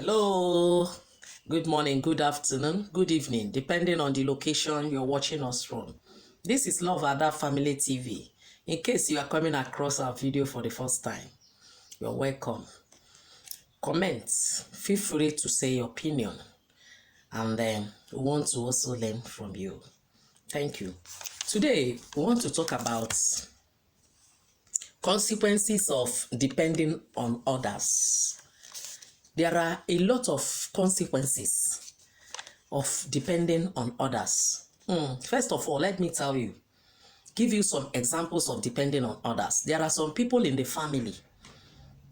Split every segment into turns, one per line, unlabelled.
Hello, good morning, good afternoon, good evening, depending on the location you're watching us from. This is Love Ada Family TV. In case you are coming across our video for the first time, you're welcome. Comment, feel free to say your opinion, and then we want to also learn from you. Thank you. Today, we want to talk about consequences of depending on others. There are a lot of consequences of depending on others. First of all, let me give you some examples of depending on others. There are some people in the family,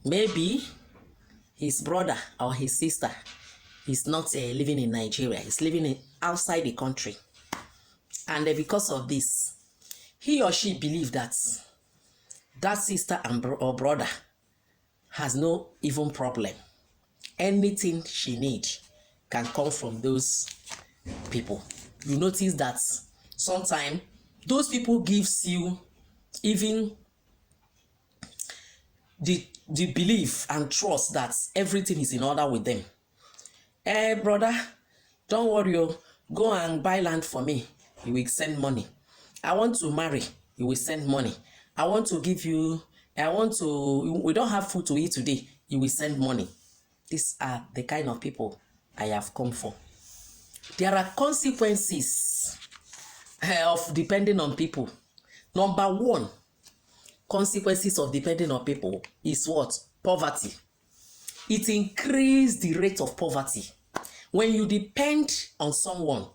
maybe his brother or his sister is not living in Nigeria, he's living outside the country. And because of this, he or she believes that sister or brother has no even problem. Anything she needs can come from those people. You notice that sometimes those people gives you even the belief and trust that everything is in order with them. Hey brother, don't worry, go and buy land for me, you will send money. I want to marry, you will send money. I want to give you, we don't have food to eat today, you will send money. These are the kind of people I have come for. There are consequences of depending on people. Number one, consequences of depending on people is what? Poverty. It increases the rate of poverty. When you depend on someone,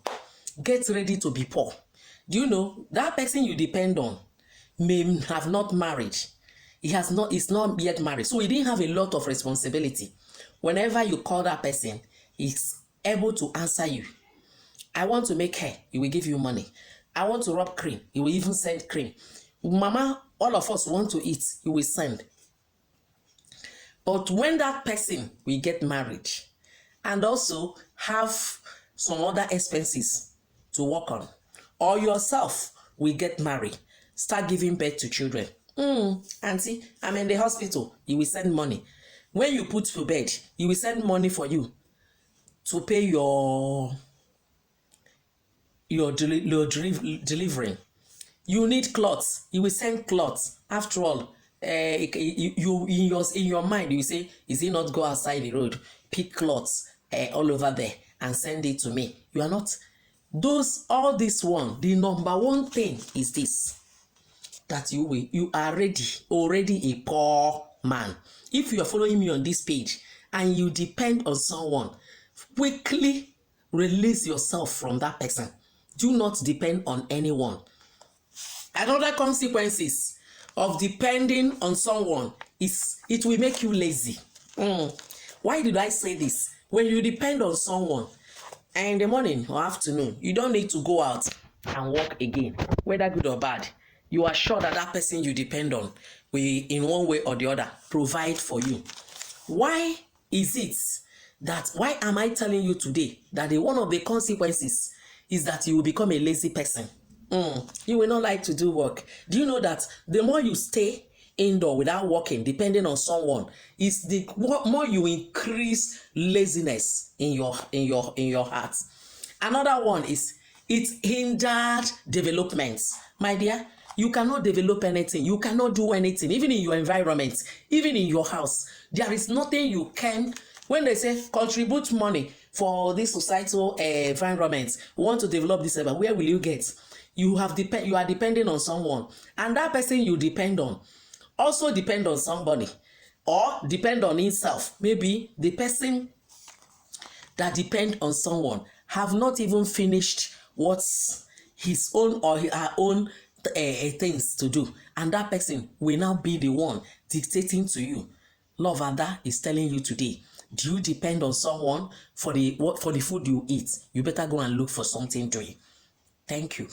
get ready to be poor. Do you know that person you depend on may have not married? Is not yet married, so he didn't have a lot of responsibility. Whenever you call that person, he's able to answer you. I want to make hair, he will give you money. I want to rub cream, he will even send cream. Mama, all of us want to eat, he will send. But when that person will get married and also have some other expenses to work on, or yourself will get married, start giving birth to children. Auntie, I'm in the hospital, he will send money. When you put to bed, he will send money for you to pay your delivery. You need clothes, he will send clothes. After all, you in your mind, you say, is he not go outside the road, pick clothes all over there and send it to me? You are not. All this one, the number one thing is this, that you are already a poor man. If you are following me on this page and you depend on someone, quickly release yourself from that person. Do not depend on anyone. Another consequences of depending on someone is it will make you lazy. Why did I say this? When you depend on someone and in the morning or afternoon, you don't need to go out and work again, whether good or bad. You are sure that that person you depend on will, in one way or the other, provide for you. Why am I telling you today that one of the consequences is that you will become a lazy person? You will not like to do work. Do you know that the more you stay indoor without working, depending on someone, is the more you increase laziness in your heart. Another one is it hindered development. My dear, you cannot develop anything. You cannot do anything, even in your environment, even in your house. There is nothing you can. When they say contribute money for this societal environment, we want to develop this, where will you get? You are depending on someone, and that person you depend on also depend on somebody, or depend on himself. Maybe the person that depend on someone have not even finished what's his own or her own things to do, and that person will now be the one dictating to you. Love Ada is telling you today, do you depend on someone for the food you eat? You better go and look for something to eat. Thank you.